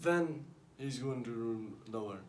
then he's going to rule the world,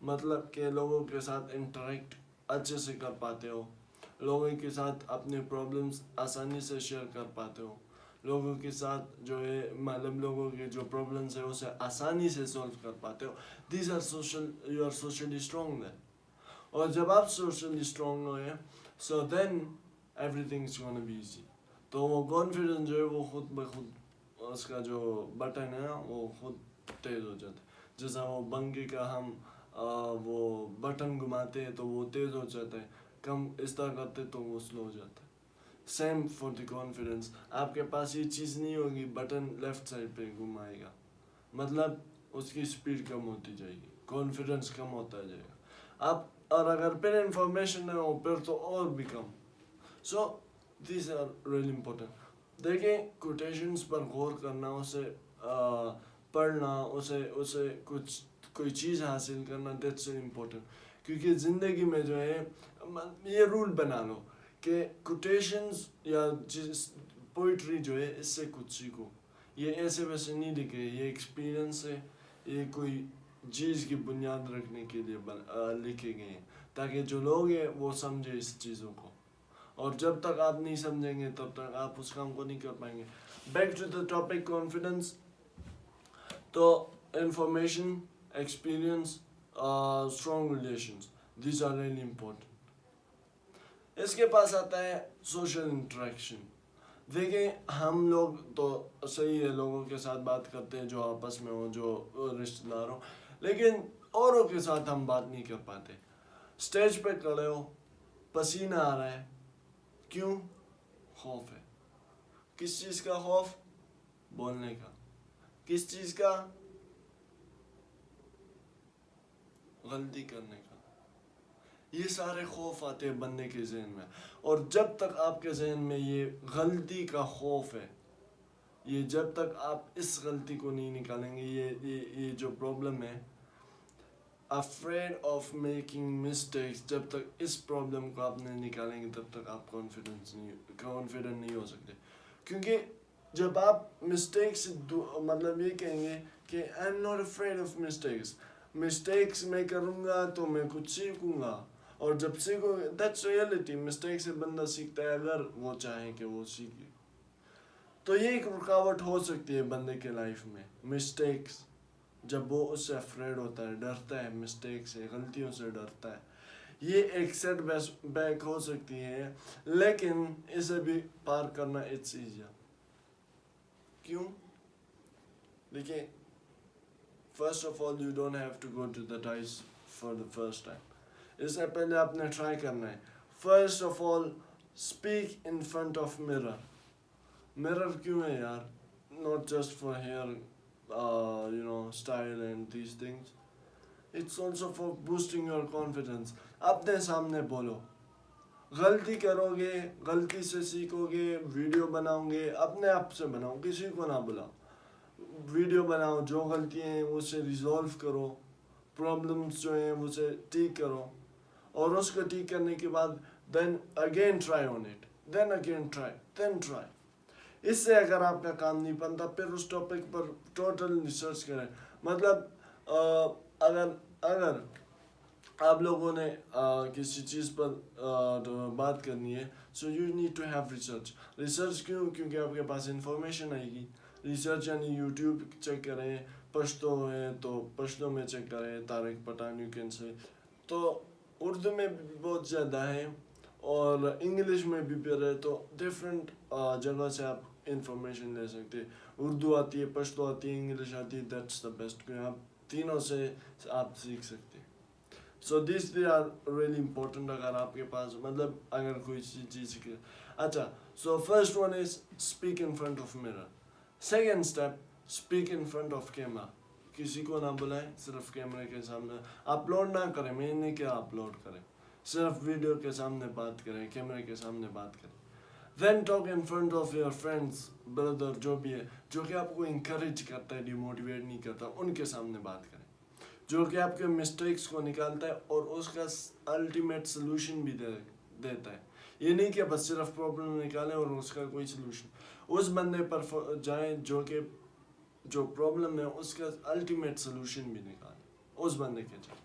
مطلب کہ لوگوں کے ساتھ انٹریکٹ اچھے سے کر پاتے ہو، لوگوں کے ساتھ اپنے پرابلمس آسانی سے شیئر کر پاتے ہو، لوگوں کے ساتھ جو ہے مطلب لوگوں کے جو پرابلمس ہے اسے آسانی سے سولو کر پاتے ہو. These are social, you are socially strong then. اور جب آپ سوشلی اسٹرانگ ہوئے so then everything is gonna be easy. تو وہ کانفیڈنس جو ہے وہ خود بخود اس کا جو بٹن ہے وہ خود تیز ہو جاتا ہے. جیسا وہ بنگی کا ہم وہ بٹن گھماتے ہیں تو وہ تیز ہو جاتا ہے، کم اس طرح کرتے تو وہ سلو ہو جاتا ہے. Same for the confidence. آپ کے پاس یہ چیز نہیں ہوگی بٹن لیفٹ سائڈ پہ گھمائے گا، مطلب اس کی اسپیڈ کم ہوتی جائے گی، کانفیڈنس کم ہوتا جائے گا. آپ اور اگر پھر انفارمیشن نہ ہو پھر تو اور بھی کم. So these are really important. دیکھیں کوٹیشنس پر غور کرنا، اسے پڑھنا، اسے کچھ کوئی چیز حاصل کرنا، دیٹس امپورٹنٹ. کیونکہ زندگی میں جو ہے یہ رول بنا لو کہ کوٹیشنز یا پوئٹری جو ہے اس سے کچھ سیکھو. یہ ایسے ویسے نہیں لکھے، یہ ایکسپیرئنس ہے، یہ کوئی چیز کی بنیاد رکھنے کے لیے لکھے گئے ہیں تاکہ جو لوگ ہیں وہ سمجھے اس چیزوں کو. اور جب تک آپ نہیں سمجھیں گے تب تک آپ اس کام کو نہیں کر پائیں گے. Back to the topic confidence. تو information, experience, strong relations, these are really important. اس کے پاس آتا ہے سوشل انٹریکشن. دیکھیں ہم لوگ تو صحیح ہے لوگوں کے ساتھ بات کرتے ہیں جو آپس میں ہوں، جو رشتہ دار ہوں، لیکن اوروں کے ساتھ ہم بات نہیں کر پاتے. اسٹیج پہ کھڑے ہو، پسینہ آ رہا ہے، کیوں؟ خوف ہے. کس چیز کا خوف؟ بولنے کا. کس چیز کا؟ غلطی کرنے کا. یہ سارے خوف آتے ہیں بندے کے ذہن میں، اور جب تک آپ کے ذہن میں یہ غلطی کا خوف ہے، یہ جب تک آپ اس غلطی کو نہیں نکالیں گے، یہ جو پرابلم ہے افریڈ آف میکنگ مسٹیکس، جب تک اس پرابلم کو آپ نہیں نکالیں گے تب تک آپ کانفیڈنٹ نہیں ہو سکتے. کیونکہ جب آپ مسٹیک سے مطلب یہ کہیں گے کہ آئی am not afraid of mistakes, mistakes میں کروں گا تو میں کچھ سیکھوں گا، اور جب سیکھو دیٹس ریئلٹی. مسٹیک سے بندہ سیکھتا ہے اگر وہ چاہے کہ وہ سیکھے. تو یہ ایک رکاوٹ ہو سکتی ہے بندے کے لائف میں، مسٹیکس. جب وہ اس سے افریڈ ہوتا ہے، ڈرتا ہے مسٹیک سے، غلطیوں سے ڈرتا ہے، یہ ایک سیٹ بیک ہو سکتی ہے. لیکن اسے بھی پار کرنا اٹس ایزیئر. کیوں؟ دیکھیں first of all you don't have to go to the dais for the first time. اس سے پہلے آپ نے ٹرائی کرنا ہے. First of all speak in front of mirror. Mirror کیوں ہے یار؟ Not just for hair style and these things. It's also for boosting your confidence. اپنے سامنے بولو. غلطی کرو گے، غلطی سے سیکھو گے. ویڈیو بناؤ گے، اپنے آپ سے بناؤ، کسی کو نہ بلاؤ. ویڈیو بناؤ، جو غلطی ہیں اسے ریزولو کرو، پرابلمس جو ہیں اسے ٹھیک کرو، اور اس کو ٹھیک کرنے کے بعد then again try on it, then again try, then try. اس سے اگر آپ کا کام نہیں بنتا پھر اس ٹاپک پر ٹوٹل ریسرچ کریں. مطلب اگر آپ لوگوں نے کسی چیز پر بات کرنی ہے so you need to have research. کیوں؟ کیونکہ آپ کے پاس انفارمیشن آئے گی. ریسرچ یعنی یوٹیوب چیک کریں، پشتو ہے تو پشتو میں چیک کریں، Tariq Pathan you can say. تو اردو میں بھی بہت زیادہ ہے اور انگلش میں بھی پڑھے تو ڈفرینٹ جگہ سے آپ انفارمیشن لے سکتے. اردو آتی ہے، پشتو آتی ہے، انگلش آتی ہے، دیٹس دا بیسٹ. کہ آپ تینوں سے آپ سیکھ سکتے. سو دیس دے آر ریئلی امپورٹنٹ. اگر آپ کے پاس مطلب اگر کوئی چیز سیکھے. اچھا، so first one is speak in front of mirror. Second step speak in front of camera. کسی کو نہ بلائیں، صرف کیمرے کے سامنے. اپلوڈ نہ کریں، میں نے کیا اپلوڈ کریں، صرف ویڈیو کے سامنے بات کریں، کیمرے کے سامنے بات کریں. Then talk in front of your friends, brother جو بھی ہے، جو کہ آپ کو انکریج کرتا ہے، ڈیموٹیویٹ نہیں کرتا، ان کے سامنے بات کریں. جو کہ آپ کے مسٹیکس کو نکالتا ہے اور اس کا الٹیمیٹ سلوشن بھی دیتا ہے. یہ نہیں کہ بس صرف پرابلم نکالیں اور اس کا کوئی سلوشن. اس بندے پر جائیں جو پرابلم ہے اس کا الٹیمیٹ سلوشن بھی نکالیں اس بندے کے جائیں.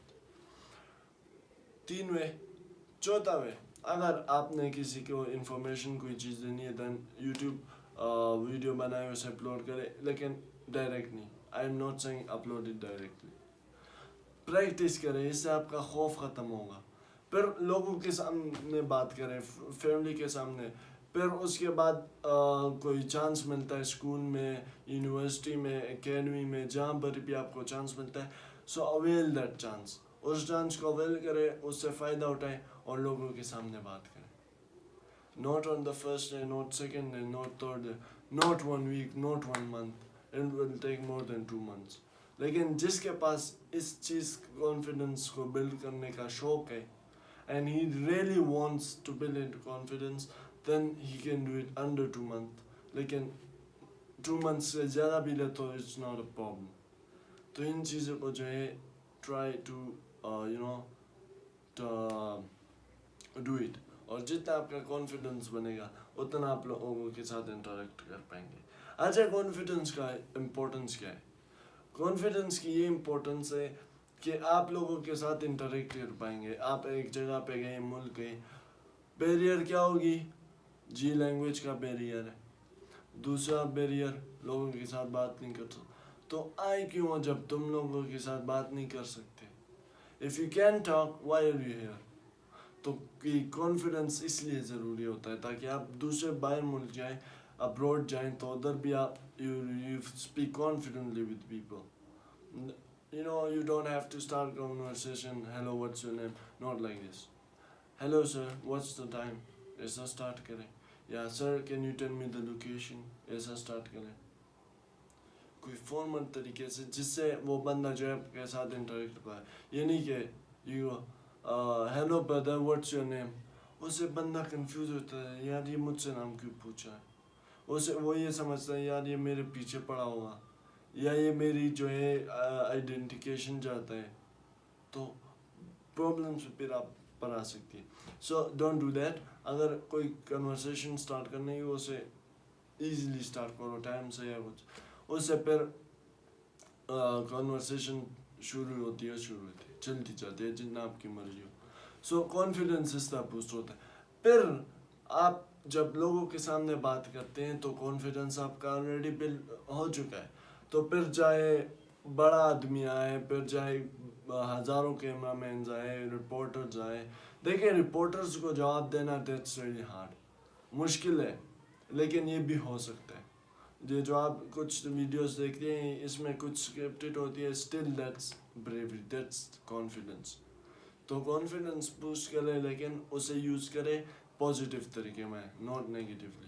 3 وے. چوتھا وے, اگر آپ نے کسی کو انفارمیشن کوئی چیز دینی ہے دین یوٹیوب ویڈیو بنائے اسے اپلوڈ کرے, لیکن ڈائریکٹ نہیں. I am not seeing upload it directly. Practice کرے, اس سے آپ کا خوف ختم ہوگا. پھر لوگوں کے سامنے بات کریں, فیملی کے سامنے. پھر اس کے بعد کوئی چانس ملتا ہے اسکول میں, یونیورسٹی میں, اکیڈمی میں, جہاں پر بھی آپ کو چانس ملتا ہے, سو اویل دیٹ چانس. اس چانس کو اویل کرے, اس سے فائدہ اٹھائیں اور لوگوں کے سامنے بات کریں. Not on the first day, not second day, not third day, not 1 week, not 1 month. It will take more than 2 months. لیکن جس کے پاس اس چیز کانفیڈنس کو بلڈ کرنے کا شوق ہے, and he really wants to build into confidence, then he can do it under 2 months. لیکن 2 months سے زیادہ بھی لے تو it's not a problem. تو ان چیزوں کو جو ہے try to do it. اور جتنا آپ کا کانفیڈنس بنے گا اتنا آپ لوگوں کے ساتھ انٹریکٹ کر پائیں گے. اچھا, کانفیڈنس کا امپورٹنس کیا ہے؟ کانفیڈنس کی یہ امپورٹنس ہے کہ آپ لوگوں کے ساتھ انٹریکٹ کر پائیں گے. آپ ایک جگہ پہ گئے, ملک گئے, بیریئر کیا ہوگی؟ جی لینگویج کا بیریئر ہے. دوسرا بیریئر, لوگوں کے ساتھ بات نہیں کر سکتے. تو آئے کیوں ہو جب تم لوگوں کے ساتھ بات نہیں کر سکتے؟ if you can talk, why are you here? تو کانفیڈنس اس لیے ضروری ہوتا ہے تاکہ آپ دوسرے باہر ملک جائیں, ابروڈ جائیں, تو ادھر بھی آپ you speak confidently with people. You don't have to start conversation, hello, what's your name? Not like this. Hello sir, what's the time? ایسا start کریں. یا sir, can you tell me the location? ایسا start کریں. کوئی formal طریقے سے جس سے وہ بندہ جو ہے آپ کے ساتھ انٹریکٹ پائے. یہ نہیں کہ hello brother, what's your name. اس سے بندہ کنفیوز ہوتا ہے, یار یہ مجھ سے نام کیوں پوچھا ہے. اسے وہ یہ سمجھتا ہے یار یہ میرے پیچھے پڑا ہوگا, یا یہ میری جو ہے آئیڈینٹیکیشن چاہتا ہے. تو پرابلمس پھر آپ پر آ سکتی ہے. So don't do that. اگر کوئی کنورسیشن اسٹارٹ کرنے کی, اسے ایزیلی اسٹارٹ کرو, ٹائم سے یا کچھ. اس سے پھر کنورسیشن شروع ہوتی ہے, چلتی جاتی ہے جتنا آپ کی مرضی ہو. سو کانفیڈنس اس طرح بوسٹ ہوتا ہے. پھر آپ جب لوگوں کے سامنے بات کرتے ہیں تو کانفیڈنس آپ کا آلریڈی بلڈ ہو چکا ہے. تو پھر چاہے بڑا آدمی آئے, پھر چاہے ہزاروں کیمرہ مینز آئے, رپورٹرز آئے. دیکھیں, رپورٹرز کو جواب دینا دیٹس ریلی ہارڈ, مشکل ہے, لیکن یہ بھی ہو سکتا ہے. جو آپ کچھ ویڈیوز دیکھتے ہیں اس میں کچھ اسکرپٹڈ ہوتی ہے, still that's bravery, that's confidence. تو کانفیڈنس بوسٹ کرے, لیکن اسے یوز کرے پازیٹیو طریقے میں, ناٹ نیگیٹیولی.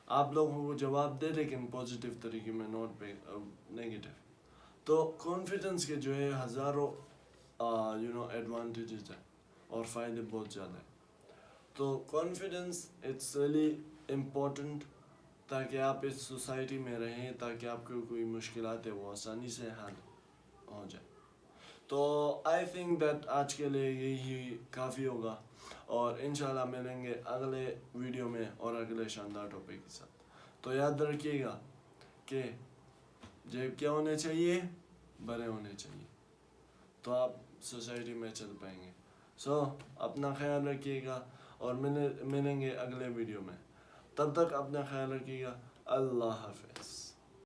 آپ لوگوں کو جواب دے لیکن پازیٹیو طریقے میں, ناٹ نیگیٹیو. تو کانفیڈنس کے جو ہے ہزاروں ایڈوانٹیجز ہیں اور فائدے بہت زیادہ ہیں. تو کانفیڈنس اٹس ریلی امپورٹنٹ تاکہ آپ اس سوسائٹی میں رہیں, تاکہ آپ کو کوئی مشکلات ہے وہ آسانی سے حل ہو جائے. تو آئی تھنک دیٹ آج کے لیے یہی کافی ہوگا, اور انشاءاللہ ملیں گے اگلے ویڈیو میں اور اگلے شاندار ٹاپک کے ساتھ. تو یاد رکھیے گا کہ جیب کیا ہونے چاہیے, بڑے ہونے چاہیے, تو آپ سوسائٹی میں چل پائیں گے. سو اپنا خیال رکھیے گا اور ملیں گے اگلے ویڈیو میں. تب تک اپنا خیال رکھیے گا. اللہ حافظ.